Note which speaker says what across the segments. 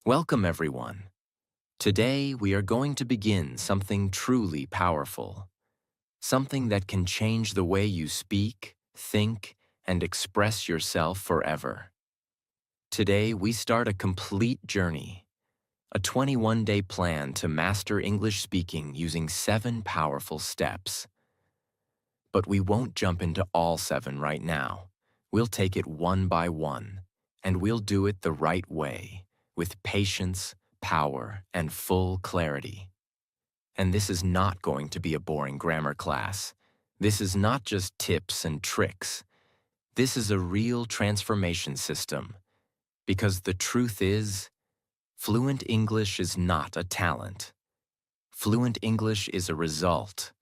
Speaker 1: Welcome, everyone. Today, we are going to begin something truly powerful, something that can change the way you speak, think, and express yourself forever. Today, we start a complete journey, a 21-day plan to master English speaking using 7 powerful steps. But we won't jump into all 7 right now. We'll take it one by one, and we'll do it the right way, with patience, power, and full clarity. And this is not going to be a boring grammar class. This is not just tips and tricks. This is a real transformation system. Because the truth is, fluent English is not a talent. Fluent English is a result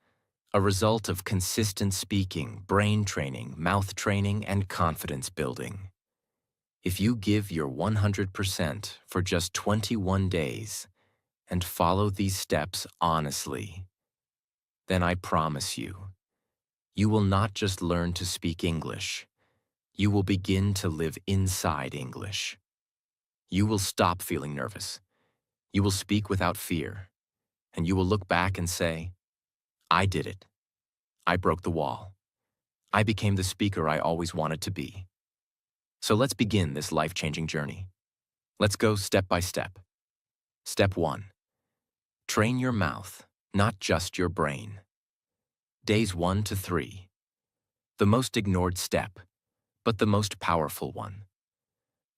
Speaker 1: of consistent speaking, brain training, mouth training, and confidence building. If you give your 100% for just 21 days and follow these steps honestly, then I promise you, you will not just learn to speak English, you will begin to live inside English. You will stop feeling nervous. You will speak without fear, and you will look back and say, I did it. I broke the wall. I became the speaker I always wanted to be. So let's begin this life-changing journey. Let's go step by step. Step 1. Train your mouth, not just your brain. Days 1 to 3. The most ignored step, but the most powerful one.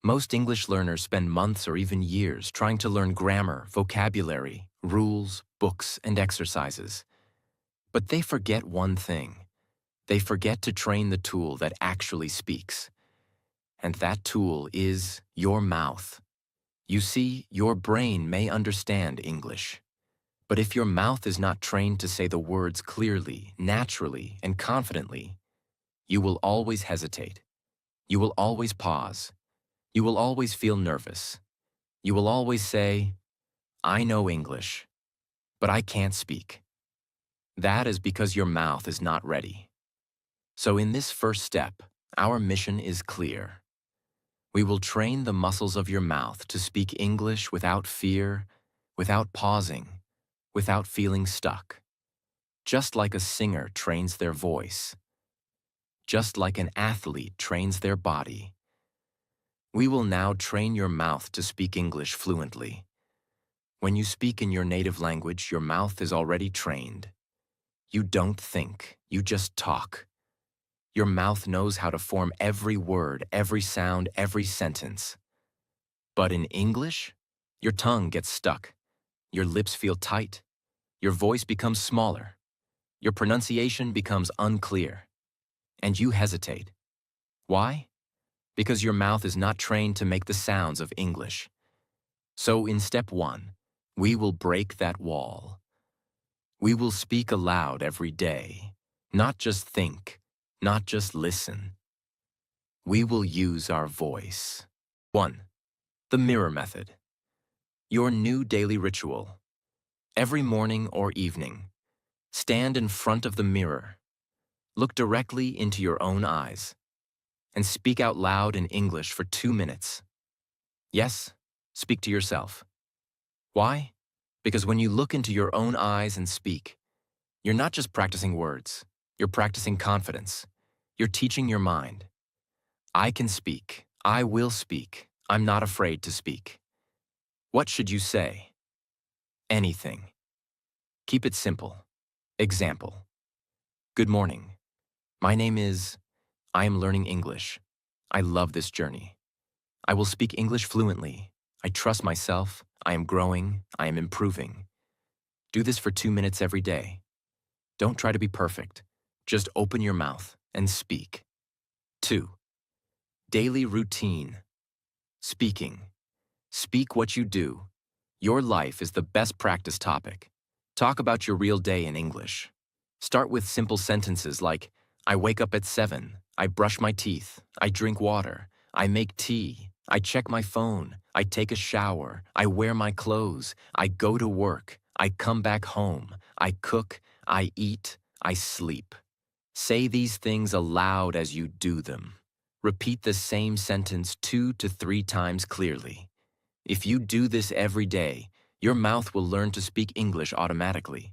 Speaker 1: Most English learners spend months or even years trying to learn grammar, vocabulary, rules, books, and exercises. But they forget one thing. They forget to train the tool that actually speaks. And that tool is your mouth. You see, your brain may understand English. But if your mouth is not trained to say the words clearly, naturally, and confidently, you will always hesitate. You will always pause. You will always feel nervous. You will always say, I know English, but I can't speak. That is because your mouth is not ready. So in this first step, our mission is clear. We will train the muscles of your mouth to speak English without fear, without pausing, without feeling stuck. Just like a singer trains their voice. Just like an athlete trains their body. We will now train your mouth to speak English fluently. When you speak in your native language, your mouth is already trained. You don't think, you just talk. Your mouth knows how to form every word, every sound, every sentence. But in English, your tongue gets stuck. Your lips feel tight. Your voice becomes smaller. Your pronunciation becomes unclear. And you hesitate. Why? Because your mouth is not trained to make the sounds of English. So in step 1, we will break that wall. We will speak aloud every day, not just think, not just listen. We will use our voice. 1. The mirror method. Your new daily ritual. Every morning or evening, stand in front of the mirror. Look directly into your own eyes and speak out loud in English for 2 minutes. Yes, speak to yourself. Why? Because when you look into your own eyes and speak, you're not just practicing words, you're practicing confidence. You're teaching your mind. I can speak. I will speak. I'm not afraid to speak. What should you say? Anything. Keep it simple. Example. Good morning. My name is... I am learning English. I love this journey. I will speak English fluently. I trust myself. I am growing. I am improving. Do this for 2 minutes every day. Don't try to be perfect. Just open your mouth and speak. 2. Daily routine. Speaking. Speak what you do. Your life is the best practice topic. Talk about your real day in English. Start with simple sentences like, I wake up at 7, I brush my teeth, I drink water, I make tea, I check my phone, I take a shower, I wear my clothes, I go to work, I come back home, I cook, I eat, I sleep. Say these things aloud as you do them. Repeat the same sentence 2 to 3 times clearly. If you do this every day, your mouth will learn to speak English automatically,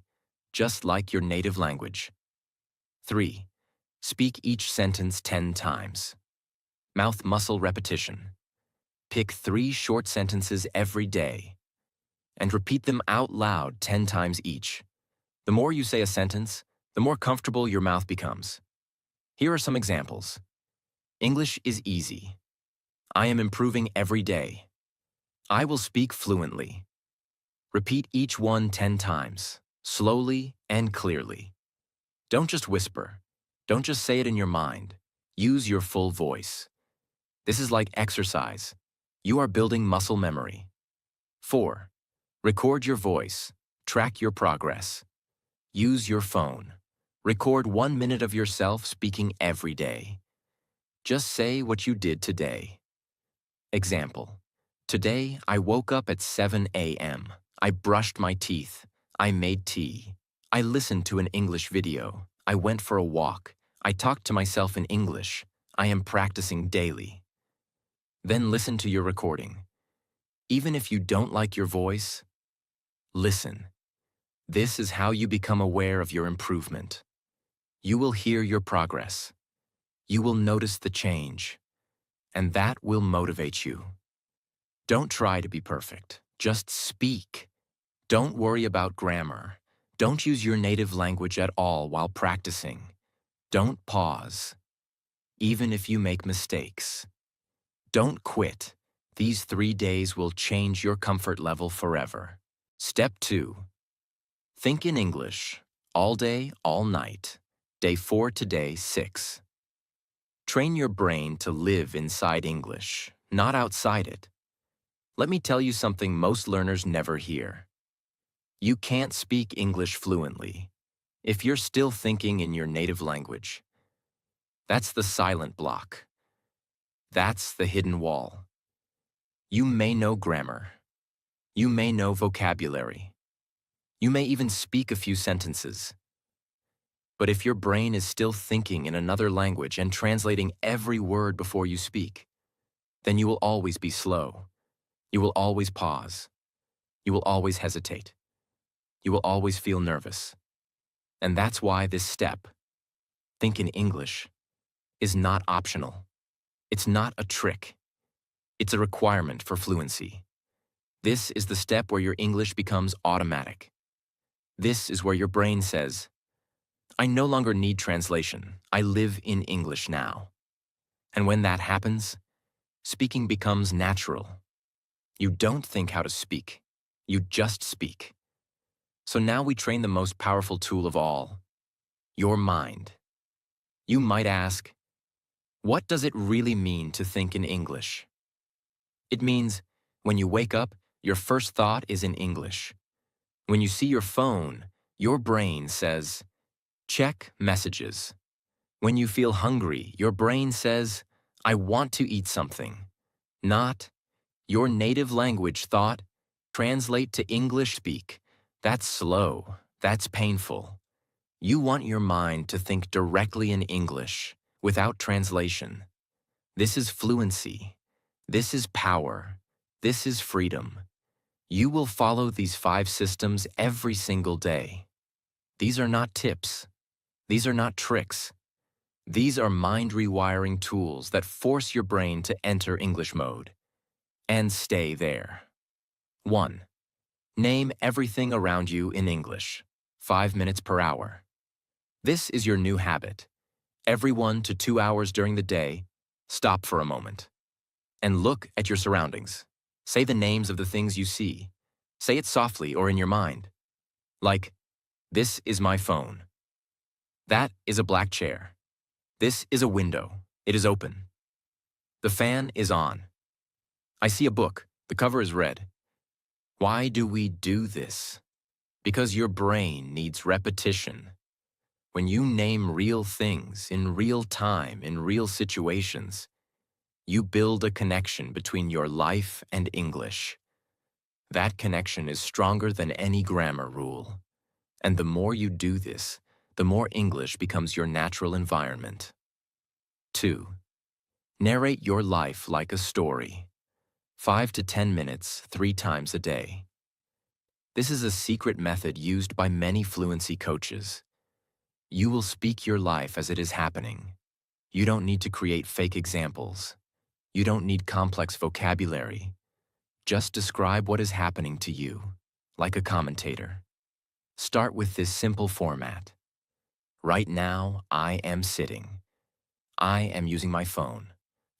Speaker 1: just like your native language. 3. Speak each sentence 10 times. Mouth muscle repetition. Pick 3 short sentences every day and repeat them out loud 10 times each. The more you say a sentence, the more comfortable your mouth becomes. Here are some examples. English is easy. I am improving every day. I will speak fluently. Repeat each one 10 times, slowly and clearly. Don't just whisper. Don't just say it in your mind. Use your full voice. This is like exercise. You are building muscle memory. 4. Record your voice. Track your progress. Use your phone. Record 1 minute of yourself speaking every day. Just say what you did today. Example. Today, I woke up at 7 a.m. I brushed my teeth. I made tea. I listened to an English video. I went for a walk. I talked to myself in English. I am practicing daily. Then listen to your recording. Even if you don't like your voice, listen. This is how you become aware of your improvement. You will hear your progress. You will notice the change, and that will motivate you. Don't try to be perfect. Just speak. Don't worry about grammar. Don't use your native language at all while practicing. Don't pause, even if you make mistakes. Don't quit. These 3 days will change your comfort level forever. Step 2. Think in English, all day, all night. Day 4 to day 6. Train your brain to live inside English, not outside it. Let me tell you something most learners never hear. You can't speak English fluently if you're still thinking in your native language. That's the silent block. That's the hidden wall. You may know grammar. You may know vocabulary. You may even speak a few sentences. But if your brain is still thinking in another language and translating every word before you speak, then you will always be slow. You will always pause. You will always hesitate. You will always feel nervous. And that's why this step, think in English, is not optional. It's not a trick. It's a requirement for fluency. This is the step where your English becomes automatic. This is where your brain says, I no longer need translation. I live in English now. And when that happens, speaking becomes natural. You don't think how to speak. You just speak. So now we train the most powerful tool of all, your mind. You might ask, what does it really mean to think in English? It means when you wake up, your first thought is in English. When you see your phone, your brain says, check messages. When you feel hungry, your brain says, I want to eat something. Not, your native language thought, translate to English speak. That's slow. That's painful. You want your mind to think directly in English, without translation. This is fluency. This is power. This is freedom. You will follow these 5 systems every single day. These are not tips. These are not tricks. These are mind rewiring tools that force your brain to enter English mode and stay there. 1. Name everything around you in English, 5 minutes per hour. This is your new habit. Every 1 to 2 hours during the day, stop for a moment and look at your surroundings. Say the names of the things you see. Say it softly or in your mind. Like, this is my phone. That is a black chair. This is a window. It is open. The fan is on. I see a book. The cover is red. Why do we do this? Because your brain needs repetition. When you name real things in real time, in real situations, you build a connection between your life and English. That connection is stronger than any grammar rule. And the more you do this, the more English becomes your natural environment. 2. Narrate your life like a story. 5 to 10 minutes 3 times a day. This is a secret method used by many fluency coaches. You will speak your life as it is happening. You don't need to create fake examples. You don't need complex vocabulary. Just describe what is happening to you, like a commentator. Start with this simple format. Right now, I am sitting. I am using my phone.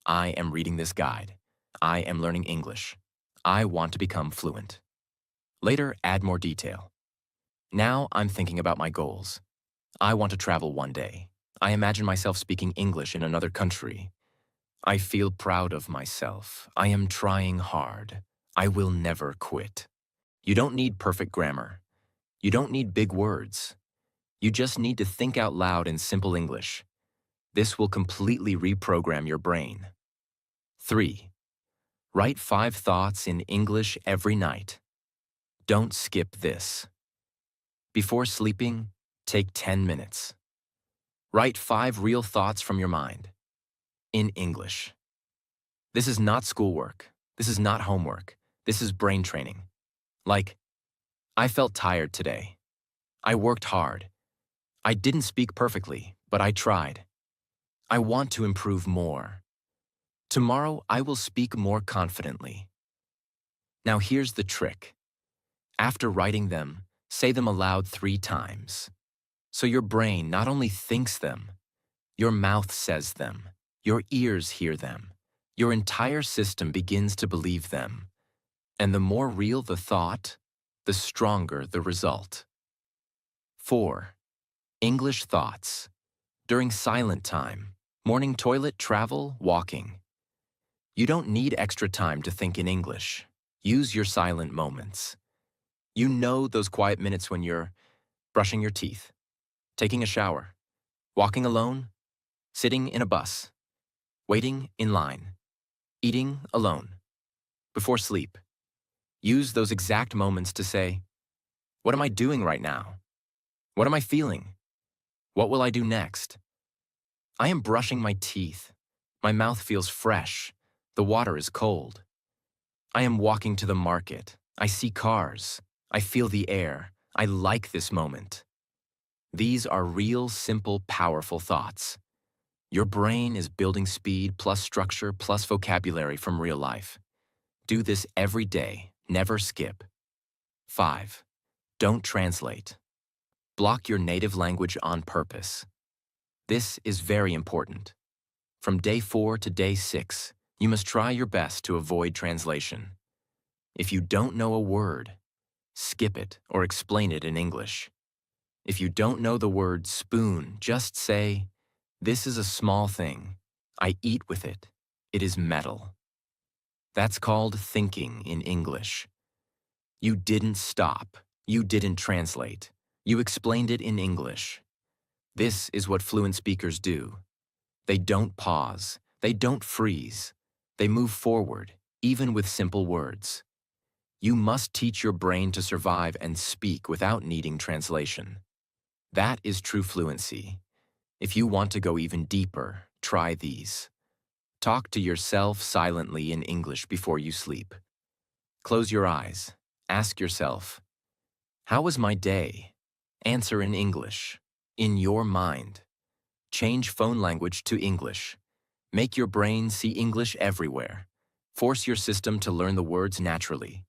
Speaker 1: I am reading this guide. I am learning English. I want to become fluent. Later, add more detail. Now I'm thinking about my goals. I want to travel one day. I imagine myself speaking English in another country. I feel proud of myself. I am trying hard. I will never quit. You don't need perfect grammar. You don't need big words. You just need to think out loud in simple English. This will completely reprogram your brain. 3. Write 5 thoughts in English every night. Don't skip this. Before sleeping, take 10 minutes. Write 5 real thoughts from your mind. In English. This is not schoolwork. This is not homework. This is brain training. Like, I felt tired today. I worked hard. I didn't speak perfectly, but I tried. I want to improve more. Tomorrow, I will speak more confidently. Now here's the trick. After writing them, say them aloud 3 times. So your brain not only thinks them, your mouth says them, your ears hear them, your entire system begins to believe them. And the more real the thought, the stronger the result. 4. English thoughts. During silent time, morning toilet, travel, walking. You don't need extra time to think in English. Use your silent moments. You know those quiet minutes when you're brushing your teeth, taking a shower, walking alone, sitting in a bus, waiting in line, eating alone, before sleep. Use those exact moments to say, what am I doing right now? What am I feeling? What will I do next? I am brushing my teeth. My mouth feels fresh. The water is cold. I am walking to the market. I see cars. I feel the air. I like this moment. These are real, simple, powerful thoughts. Your brain is building speed plus structure plus vocabulary from real life. Do this every day. Never skip. 5. Don't translate. Block your native language on purpose. This is very important. From day 4 to day 6, you must try your best to avoid translation. If you don't know a word, skip it or explain it in English. If you don't know the word spoon, just say, this is a small thing. I eat with it. It is metal. That's called thinking in English. You didn't stop. You didn't translate. You explained it in English. This is what fluent speakers do. They don't pause. They don't freeze. They move forward, even with simple words. You must teach your brain to survive and speak without needing translation. That is true fluency. If you want to go even deeper, try these. Talk to yourself silently in English before you sleep. Close your eyes. Ask yourself, how was my day? Answer in English, in your mind. Change phone language to English. Make your brain see English everywhere. Force your system to learn the words naturally.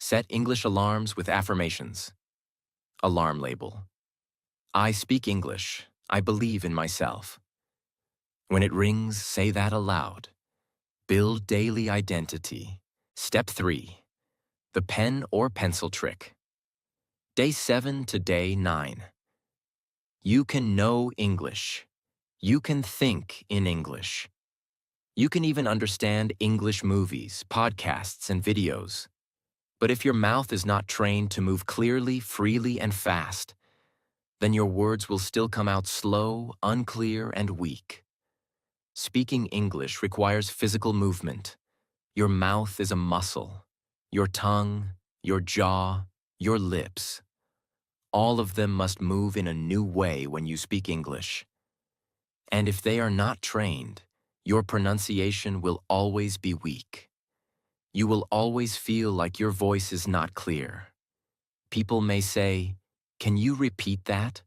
Speaker 1: Set English alarms with affirmations. Alarm label. I speak English. I believe in myself. When it rings, say that aloud. Build daily identity. Step 3. The pen or pencil trick. Day 7 to day 9. You can know English. You can think in English. You can even understand English movies, podcasts, and videos. But if your mouth is not trained to move clearly, freely, and fast, then your words will still come out slow, unclear, and weak. Speaking English requires physical movement. Your mouth is a muscle. Your tongue, your jaw, your lips. All of them must move in a new way when you speak English. And if they are not trained, your pronunciation will always be weak. You will always feel like your voice is not clear. People may say, "Can you repeat that?"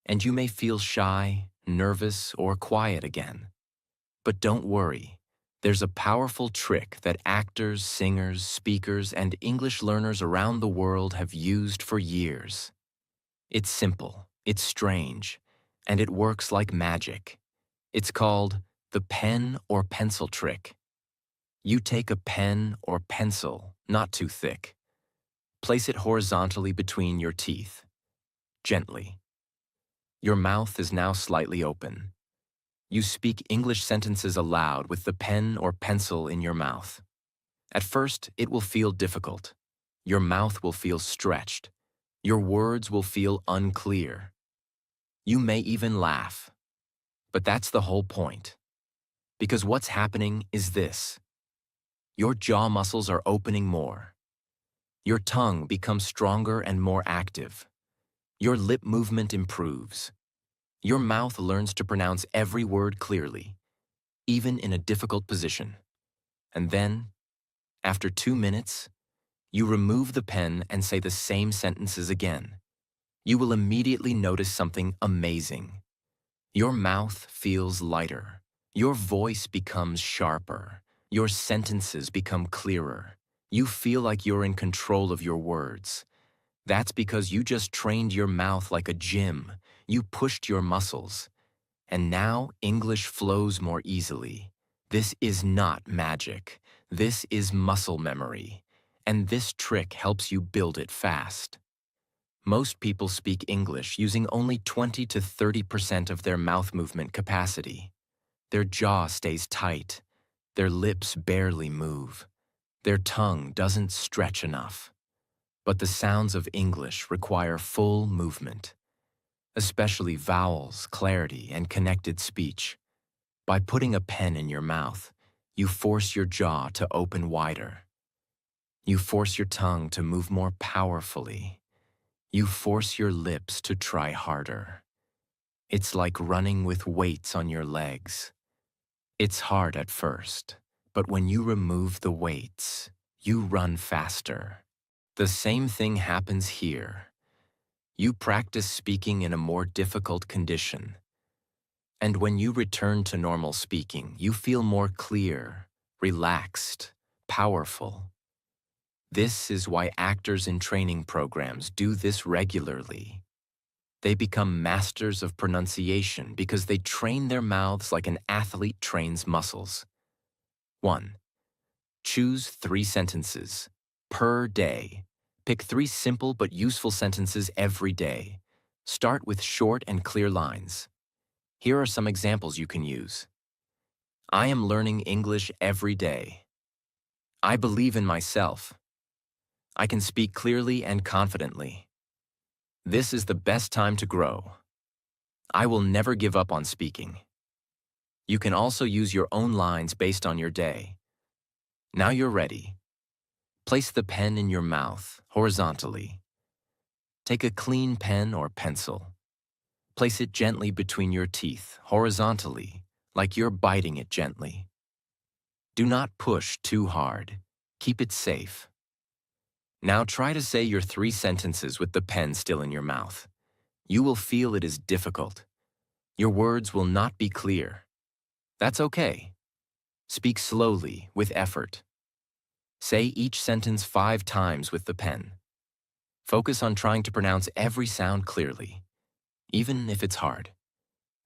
Speaker 1: And you may feel shy, nervous, or quiet again. But don't worry. There's a powerful trick that actors, singers, speakers, and English learners around the world have used for years. It's simple, it's strange, and it works like magic. It's called the pen or pencil trick. You take a pen or pencil, not too thick. Place it horizontally between your teeth, gently. Your mouth is now slightly open. You speak English sentences aloud with the pen or pencil in your mouth. At first, it will feel difficult. Your mouth will feel stretched. Your words will feel unclear. You may even laugh. But that's the whole point. Because what's happening is this. Your jaw muscles are opening more. Your tongue becomes stronger and more active. Your lip movement improves. Your mouth learns to pronounce every word clearly, even in a difficult position. And then, after 2 minutes, you remove the pen and say the same sentences again. You will immediately notice something amazing. Your mouth feels lighter. Your voice becomes sharper. Your sentences become clearer. You feel like you're in control of your words. That's because you just trained your mouth like a gym. You pushed your muscles. And now English flows more easily. This is not magic. This is muscle memory. And this trick helps you build it fast. Most people speak English using only 20 to 30% of their mouth movement capacity. Their jaw stays tight. Their lips barely move. Their tongue doesn't stretch enough. But the sounds of English require full movement, especially vowels, clarity, and connected speech. By putting a pen in your mouth, you force your jaw to open wider. You force your tongue to move more powerfully. You force your lips to try harder. It's like running with weights on your legs. It's hard at first, but when you remove the weights, you run faster. The same thing happens here. You practice speaking in a more difficult condition. And when you return to normal speaking, you feel more clear, relaxed, powerful. This is why actors in training programs do this regularly. They become masters of pronunciation because they train their mouths like an athlete trains muscles. 1. Choose 3 sentences per day. Pick 3 simple but useful sentences every day. Start with short and clear lines. Here are some examples you can use. I am learning English every day. I believe in myself. I can speak clearly and confidently. This is the best time to grow. I will never give up on speaking. You can also use your own lines based on your day. Now you're ready. Place the pen in your mouth, horizontally. Take a clean pen or pencil. Place it gently between your teeth, horizontally, like you're biting it gently. Do not push too hard. Keep it safe. Now try to say your 3 sentences with the pen still in your mouth. You will feel it is difficult. Your words will not be clear. That's okay. Speak slowly, with effort. Say each sentence 5 times with the pen. Focus on trying to pronounce every sound clearly, even if it's hard.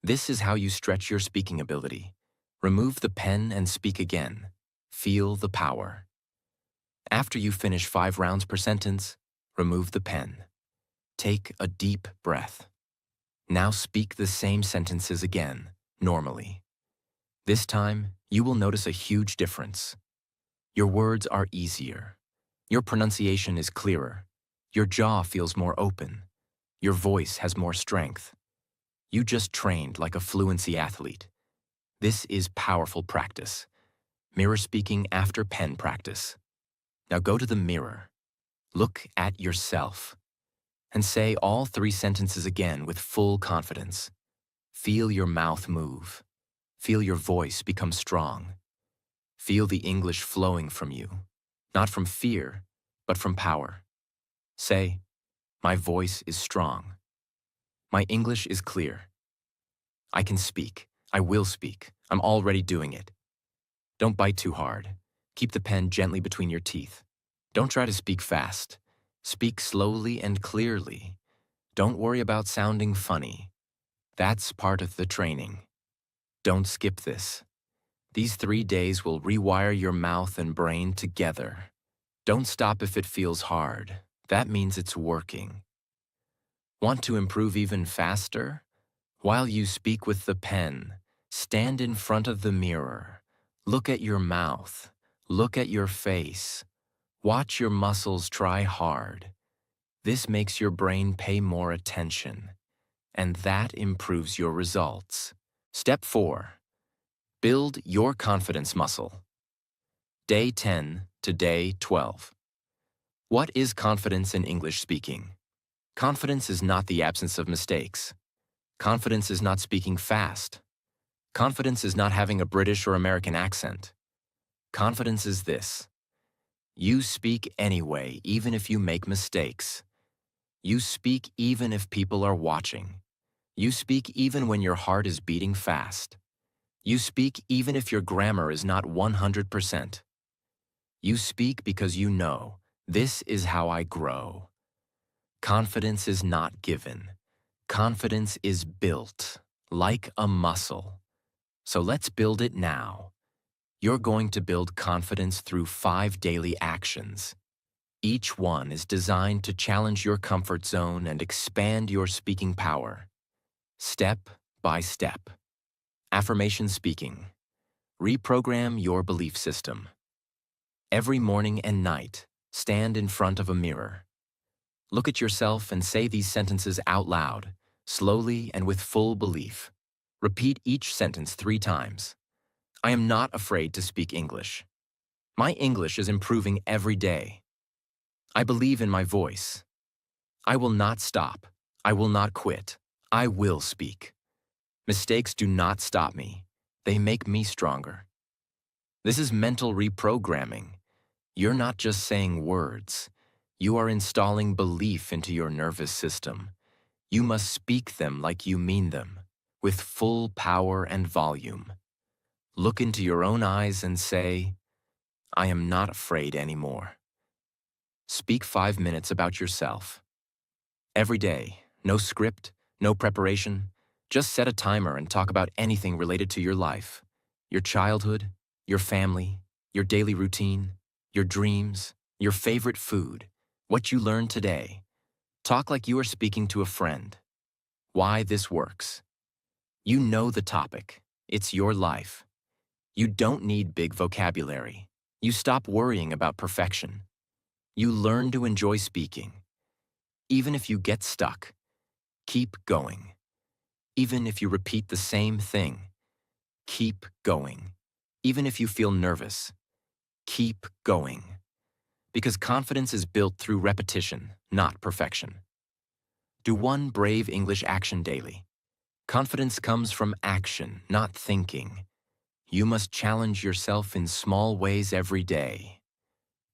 Speaker 1: This is how you stretch your speaking ability. Remove the pen and speak again. Feel the power. After you finish 5 rounds per sentence, remove the pen. Take a deep breath. Now speak the same sentences again, normally. This time, you will notice a huge difference. Your words are easier. Your pronunciation is clearer. Your jaw feels more open. Your voice has more strength. You just trained like a fluency athlete. This is powerful practice. Mirror speaking after pen practice. Now go to the mirror. Look at yourself. And say all 3 sentences again with full confidence. Feel your mouth move. Feel your voice become strong. Feel the English flowing from you. not from fear, but from power. Say, my voice is strong. My English is clear. I can speak. I will speak. I'm already doing it. Don't bite too hard. Keep the pen gently between your teeth. Don't try to speak fast. Speak slowly and clearly. Don't worry about sounding funny. That's part of the training. Don't skip this. These 3 days will rewire your mouth and brain together. Don't stop if it feels hard. That means it's working. Want to improve even faster? While you speak with the pen, stand in front of the mirror. Look at your mouth. Look at your face. Watch your muscles try hard. This makes your brain pay more attention, and that improves your results. Step 4. Build your confidence muscle. Day 10 to day 12. What is confidence in English speaking? Confidence is not the absence of mistakes. Confidence is not speaking fast. Confidence is not having a British or American accent. Confidence is this: you speak anyway, even if you make mistakes. You speak even if people are watching. You speak even when your heart is beating fast. You speak even if your grammar is not 100%. You speak because you know, this is how I grow. Confidence is not given. Confidence is built, like a muscle. So let's build it now. You're going to build confidence through 5 daily actions. Each one is designed to challenge your comfort zone and expand your speaking power. Step by step. Affirmation speaking. Reprogram your belief system. Every morning and night, stand in front of a mirror. Look at yourself and say these sentences out loud, slowly and with full belief. Repeat each sentence 3 times. I am not afraid to speak English. My English is improving every day. I believe in my voice. I will not stop. I will not quit. I will speak. Mistakes do not stop me. They make me stronger. This is mental reprogramming. You're not just saying words. You are installing belief into your nervous system. You must speak them like you mean them, with full power and volume. Look into your own eyes and say, I am not afraid anymore. Speak 5 minutes about yourself. Every day, no script, no preparation. Just set a timer and talk about anything related to your life, your childhood, your family, your daily routine, your dreams, your favorite food, what you learned today. Talk like you are speaking to a friend. Why this works. You know the topic. It's your life. You don't need big vocabulary. You stop worrying about perfection. You learn to enjoy speaking. Even if you get stuck, keep going. Even if you repeat the same thing, keep going. Even if you feel nervous, keep going. Because confidence is built through repetition, not perfection. Do 1 brave English action daily. Confidence comes from action, not thinking. You must challenge yourself in small ways every day.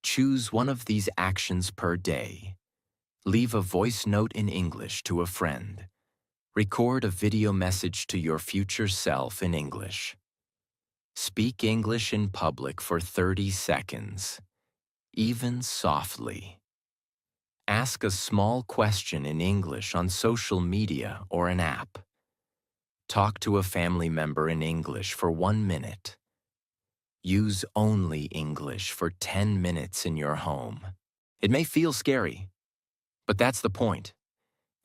Speaker 1: Choose one of these actions per day. Leave a voice note in English to a friend. Record a video message to your future self in English. Speak English in public for 30 seconds, even softly. Ask a small question in English on social media or an app. Talk to a family member in English for 1 minute. Use only English for 10 minutes in your home. It may feel scary, but that's the point.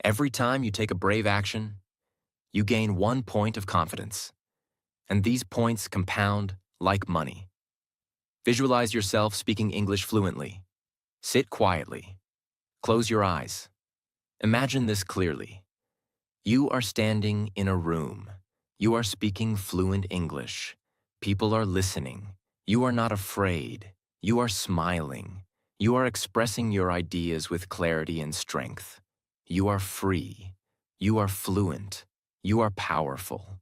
Speaker 1: Every time you take a brave action, you gain 1 point of confidence. And these points compound like money. Visualize yourself speaking English fluently. Sit quietly. Close your eyes. Imagine this clearly. You are standing in a room. You are speaking fluent English. People are listening. You are not afraid. You are smiling. You are expressing your ideas with clarity and strength. You are free. You are fluent. You are powerful.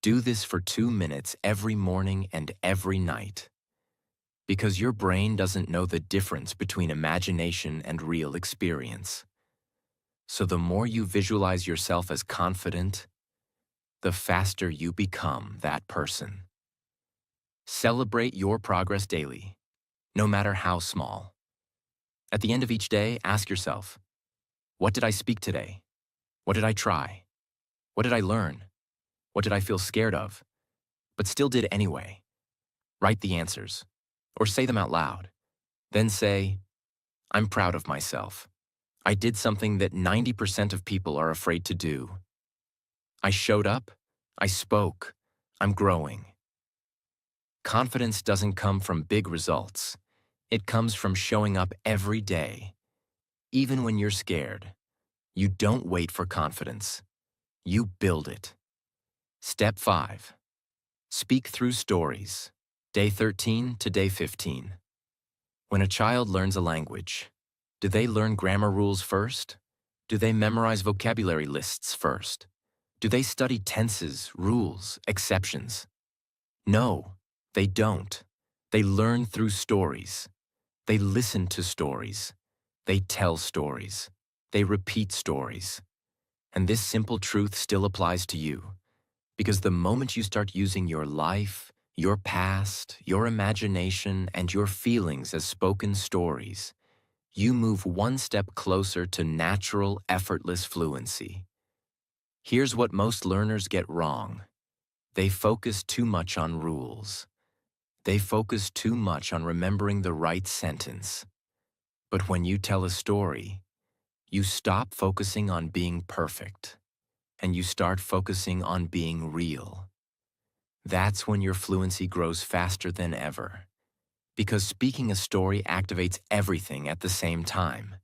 Speaker 1: Do this for 2 minutes every morning and every night. Because your brain doesn't know the difference between imagination and real experience. So the more you visualize yourself as confident, the faster you become that person. Celebrate your progress daily, no matter how small. At the end of each day, ask yourself, what did I speak today? What did I try? What did I learn? What did I feel scared of, but still did anyway? Write the answers, or say them out loud. Then say, I'm proud of myself. I did something that 90% of people are afraid to do. I showed up. I spoke. I'm growing. Confidence doesn't come from big results. It comes from showing up every day. Even when you're scared, you don't wait for confidence. You build it. Step 5. Speak through stories. Day 13 to day 15. When a child learns a language, do they learn grammar rules first? Do they memorize vocabulary lists first? Do they study tenses, rules, exceptions? No, they don't. They learn through stories. They listen to stories. They tell stories. They repeat stories. And this simple truth still applies to you, because the moment you start using your life, your past, your imagination, and your feelings as spoken stories, you move one step closer to natural, effortless fluency. Here's what most learners get wrong. They focus too much on rules. They focus too much on remembering the right sentence. But when you tell a story, you stop focusing on being perfect, and you start focusing on being real. That's when your fluency grows faster than ever, because speaking a story activates everything at the same time.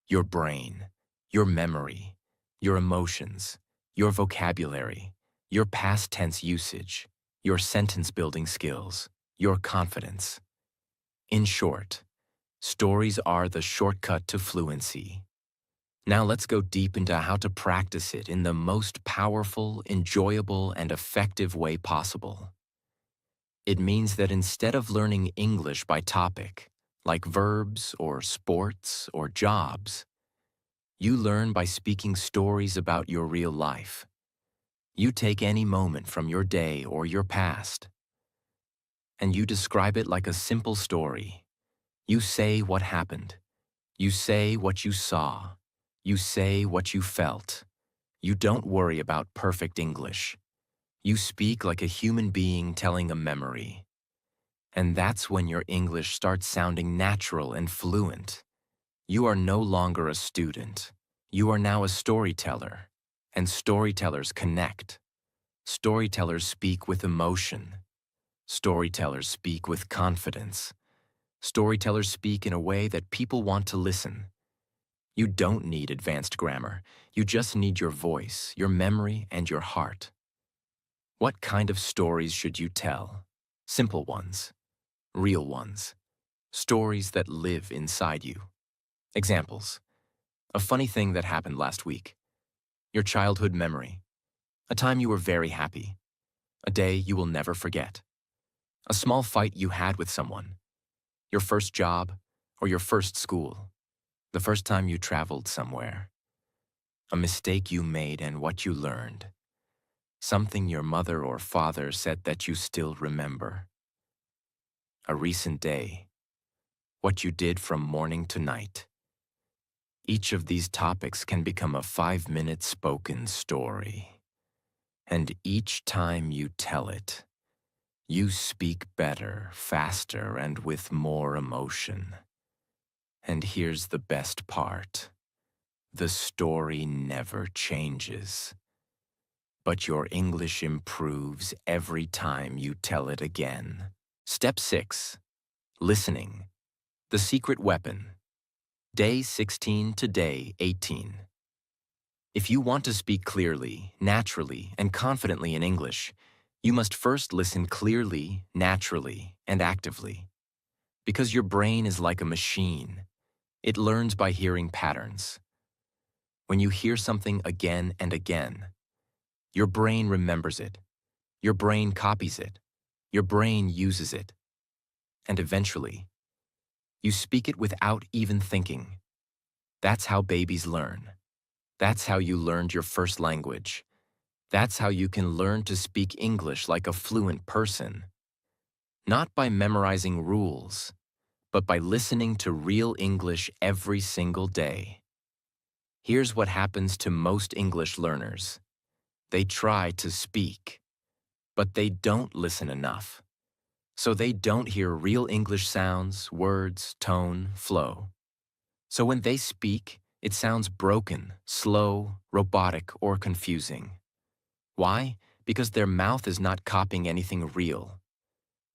Speaker 1: Your brain, your memory, your emotions, your vocabulary, your past tense usage, your sentence building skills, your confidence. In short, stories are the shortcut to fluency. Now let's go deep into how to practice it in the most powerful, enjoyable, and effective way possible. It means that instead of learning English by topic, like verbs or sports or jobs, you learn by speaking stories about your real life. You take any moment from your day or your past, and you describe it like a simple story. You say what happened. You say what you saw. You say what you felt. You don't worry about perfect English. You speak like a human being telling a memory. And that's when your English starts sounding natural and fluent. You are no longer a student. You are now a storyteller. And storytellers connect. Storytellers speak with emotion. Storytellers speak with confidence. Storytellers speak in a way that people want to listen. You don't need advanced grammar. You just need your voice, your memory, and your heart. What kind of stories should you tell? Simple ones. Real ones. Stories that live inside you. Examples. A funny thing that happened last week. Your childhood memory. A time you were very happy. A day you will never forget. A small fight you had with someone. Your first job or your first school. The first time you traveled somewhere. A mistake you made and what you learned. Something your mother or father said that you still remember. A recent day. What you did from morning to night. Each of these topics can become a 5-minute spoken story. And each time you tell it, you speak better, faster, and with more emotion. And here's the best part. The story never changes. But your English improves every time you tell it again. Step 6. Listening. The secret weapon. Day 16 to day 18. If you want to speak clearly, naturally, and confidently in English, you must first listen clearly, naturally, and actively. Because your brain is like a machine. It learns by hearing patterns. When you hear something again and again, your brain remembers it. Your brain copies it. Your brain uses it. and eventually, you speak it without even thinking. That's how babies learn. That's how you learned your first language. That's how you can learn to speak English like a fluent person. Not by memorizing rules, but by listening to real English every single day. Here's what happens to most English learners. They try to speak, but they don't listen enough. So they don't hear real English sounds, words, tone, flow. So when they speak, it sounds broken, slow, robotic, or confusing. Why? Because their mouth is not copying anything real.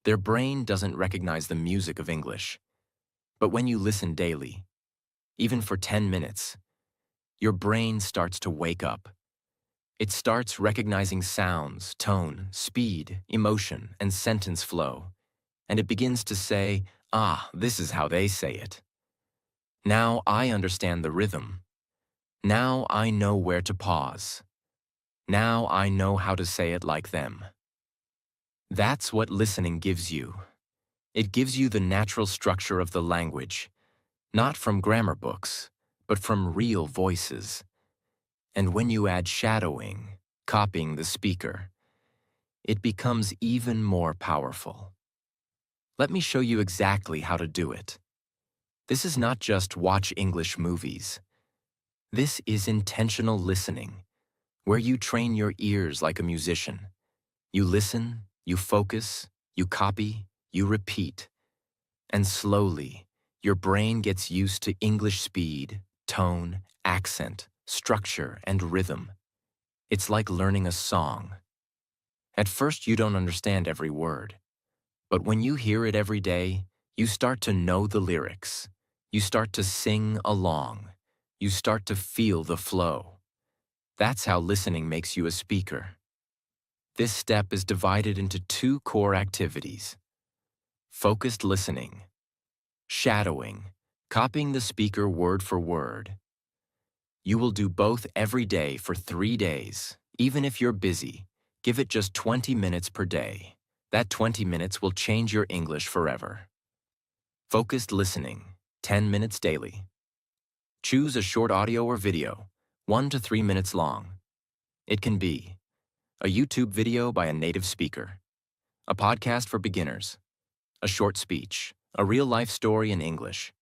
Speaker 1: Their brain doesn't recognize the music of English. But when you listen daily, even for 10 minutes, your brain starts to wake up. It starts recognizing sounds, tone, speed, emotion, and sentence flow. And it begins to say, ah, this is how they say it. Now I understand the rhythm. Now I know where to pause. Now I know how to say it like them. That's what listening gives you. It gives you the natural structure of the language, not from grammar books, but from real voices. And when you add shadowing, copying the speaker, it becomes even more powerful. Let me show you exactly how to do it. This is not just watch English movies. This is intentional listening, where you train your ears like a musician. You listen, you focus, you copy, you repeat. And slowly, your brain gets used to English speed, tone, accent, structure, and rhythm. It's like learning a song. At first, you don't understand every word. But when you hear it every day, you start to know the lyrics. You start to sing along. You start to feel the flow. That's how listening makes you a speaker. This step is divided into two core activities: focused listening, shadowing, copying the speaker word for word. You will do both every day for 3 days. Even if you're busy, give it just 20 minutes per day. That 20 minutes will change your English forever. Focused listening, 10 minutes daily. Choose a short audio or video, 1 to 3 minutes long. It can be a YouTube video by a native speaker, a podcast for beginners, a short speech, a real-life story in English,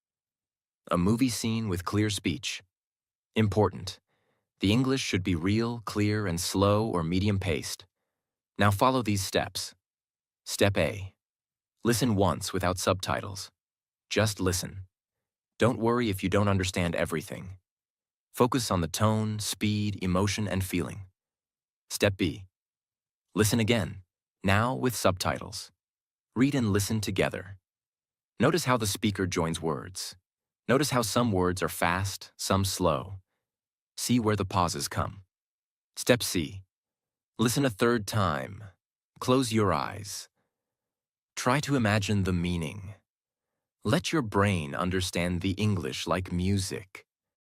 Speaker 1: a movie scene with clear speech. Important: the English should be real, clear, and slow or medium-paced. Now follow these steps. Step A. Listen once without subtitles. Just listen. Don't worry if you don't understand everything. Focus on the tone, speed, emotion, and feeling. Step B. Listen again, now with subtitles. Read and listen together. Notice how the speaker joins words. Notice how some words are fast, some slow. See where the pauses come. Step C. Listen a third time. Close your eyes. Try to imagine the meaning. Let your brain understand the English like music.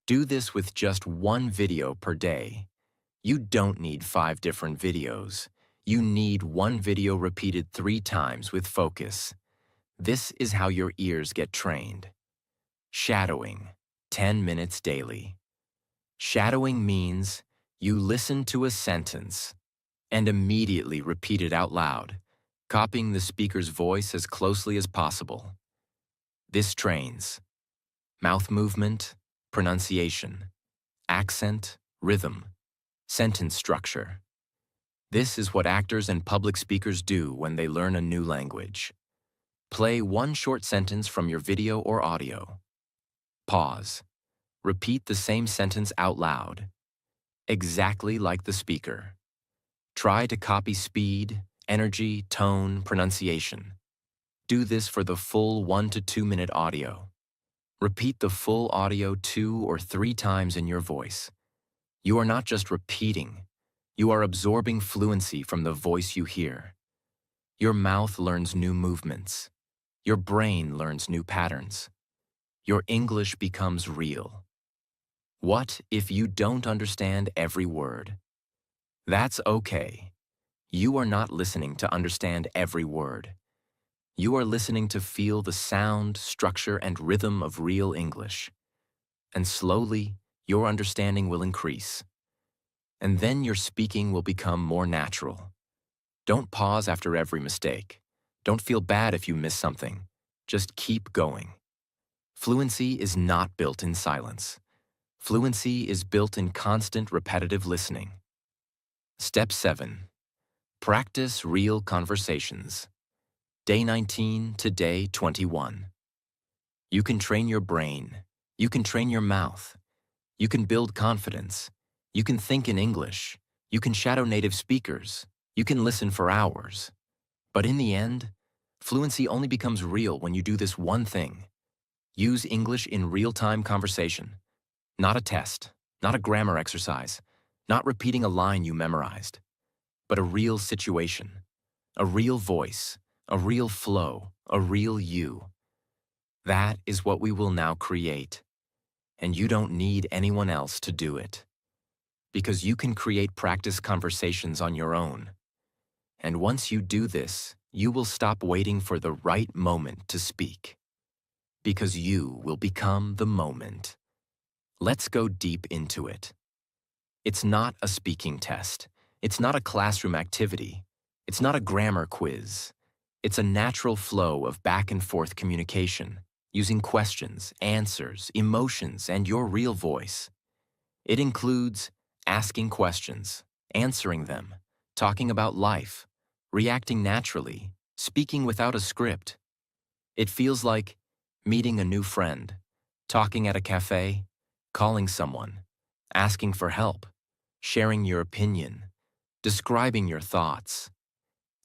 Speaker 1: Do this with just one video per day. You don't need 5 different videos. You need one video repeated 3 times with focus. This is how your ears get trained. Shadowing, 10 minutes daily. Shadowing means you listen to a sentence and immediately repeat it out loud, copying the speaker's voice as closely as possible. This trains mouth movement, pronunciation, accent, rhythm, sentence structure. This is what actors and public speakers do when they learn a new language. Play one short sentence from your video or audio. Pause. Repeat the same sentence out loud, exactly like the speaker. Try to copy speed, energy, tone, pronunciation. Do this for the full 1 to 2 minute audio. Repeat the full audio 2 or 3 times in your voice. You are not just repeating, you are absorbing fluency from the voice you hear. Your mouth learns new movements. Your brain learns new patterns. Your English becomes real. What if you don't understand every word? That's okay. You are not listening to understand every word. You are listening to feel the sound, structure, and rhythm of real English. And slowly, your understanding will increase. And then your speaking will become more natural. Don't pause after every mistake. Don't feel bad if you miss something. Just keep going. Fluency is not built in silence. Fluency is built in constant repetitive listening. Step 7. Practice real conversations. Day 19 to day 21. You can train your brain. You can train your mouth. You can build confidence. You can think in English. You can shadow native speakers. You can listen for hours. But in the end, fluency only becomes real when you do this one thing. Use English in real-time conversation. Not a test, not a grammar exercise, not repeating a line you memorized, but a real situation, a real voice, a real flow, a real you. That is what we will now create. And you don't need anyone else to do it. Because you can create practice conversations on your own. And once you do this, you will stop waiting for the right moment to speak. Because you will become the moment. Let's go deep into it. It's not a speaking test. It's not a classroom activity. It's not a grammar quiz. It's a natural flow of back and forth communication, using questions, answers, emotions, and your real voice. It includes asking questions, answering them, talking about life, reacting naturally, speaking without a script. It feels like meeting a new friend, talking at a cafe, calling someone, asking for help, sharing your opinion, describing your thoughts.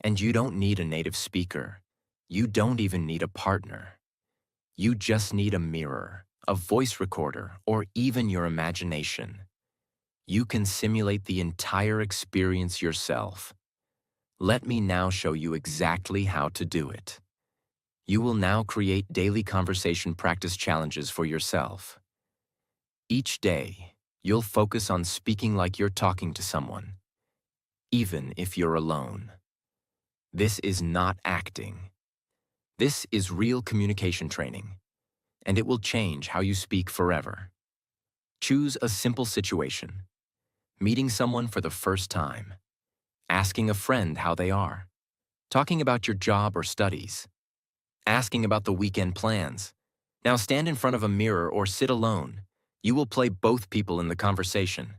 Speaker 1: And you don't need a native speaker. You don't even need a partner. You just need a mirror, a voice recorder, or even your imagination. You can simulate the entire experience yourself. Let me now show you exactly how to do it. You will now create daily conversation practice challenges for yourself. Each day, you'll focus on speaking like you're talking to someone, even if you're alone. This is not acting. This is real communication training, and it will change how you speak forever. Choose a simple situation. Meeting someone for the first time. Asking a friend how they are. Talking about your job or studies. Asking about the weekend plans. Now stand in front of a mirror or sit alone. You will play both people in the conversation.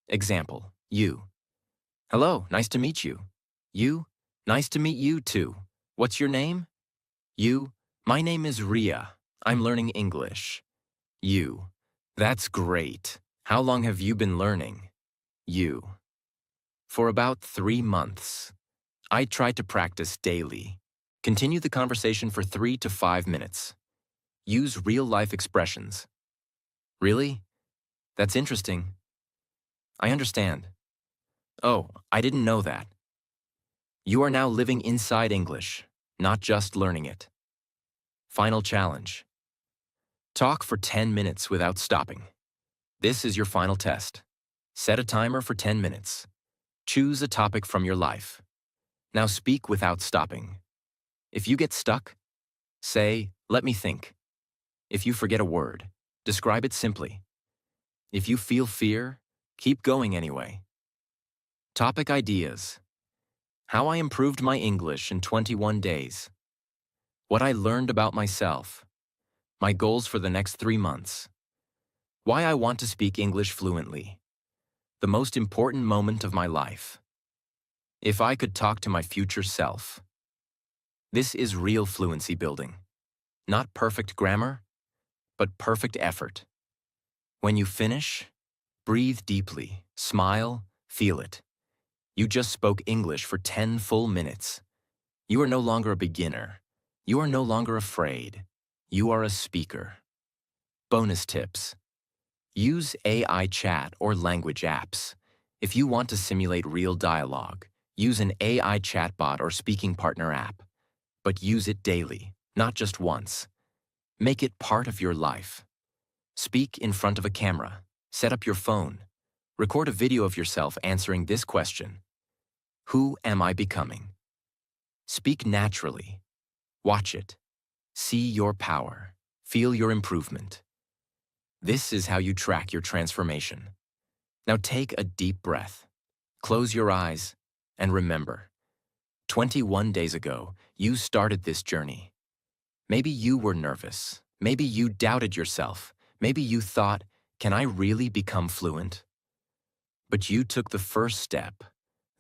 Speaker 1: Example, you. Hello, nice to meet you. You, nice to meet you too. What's your name? You, my name is Ria. I'm learning English. You, that's great. How long have you been learning? You. For about 3 months. I try to practice daily. Continue the conversation for 3 to 5 minutes. Use real-life expressions. Really? That's interesting. I understand. Oh, I didn't know that. You are now living inside English, not just learning it. Final challenge. Talk for 10 minutes without stopping. This is your final test. Set a timer for 10 minutes. Choose a topic from your life. Now speak without stopping. If you get stuck, say, "Let me think." If you forget a word, describe it simply. If you feel fear, keep going anyway. Topic ideas. How I improved my English in 21 days. What I learned about myself. My goals for the next 3 months. Why I want to speak English fluently. The most important moment of my life. If I could talk to my future self. This is real fluency building. Not perfect grammar, but perfect effort. When you finish, breathe deeply, smile, feel it. You just spoke English for 10 full minutes. You are no longer a beginner. You are no longer afraid. You are a speaker. Bonus tips. Use AI chat or language apps. If you want to simulate real dialogue, use an AI chatbot or speaking partner app. But use it daily, not just once. Make it part of your life. Speak in front of a camera. Set up your phone. Record a video of yourself answering this question. Who am I becoming? Speak naturally. Watch it. See your power. Feel your improvement. This is how you track your transformation. Now take a deep breath. Close your eyes and remember, 21 days ago, you started this journey. Maybe you were nervous. Maybe you doubted yourself. Maybe you thought, can I really become fluent? But you took the first step,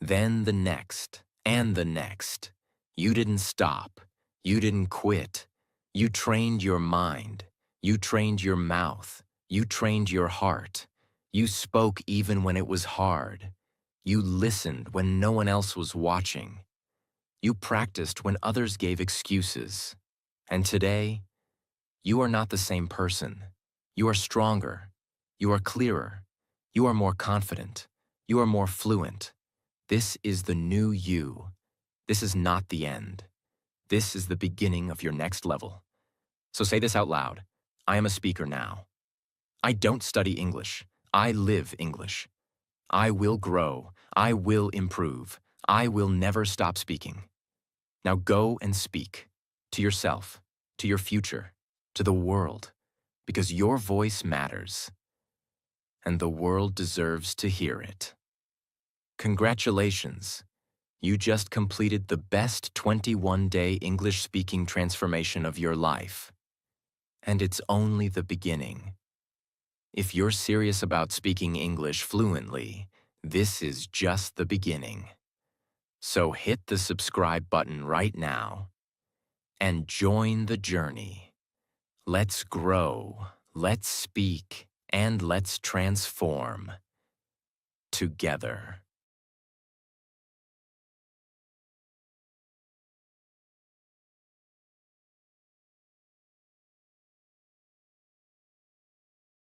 Speaker 1: then the next, and the next. You didn't stop. You didn't quit. You trained your mind. You trained your mouth. You trained your heart. You spoke even when it was hard. You listened when no one else was watching. You practiced when others gave excuses. And today, you are not the same person. You are stronger. You are clearer. You are more confident. You are more fluent. This is the new you. This is not the end. This is the beginning of your next level. So say this out loud. I am a speaker now. I don't study English. I live English. I will grow. I will improve. I will never stop speaking. Now go and speak to yourself, to your future, to the world, because your voice matters, and the world deserves to hear it. Congratulations! You just completed the best 21-day English-speaking transformation of your life. And it's only the beginning. If you're serious about speaking English fluently, this is just the beginning. So hit the subscribe button right now and join the journey. Let's grow, let's speak, and let's transform together.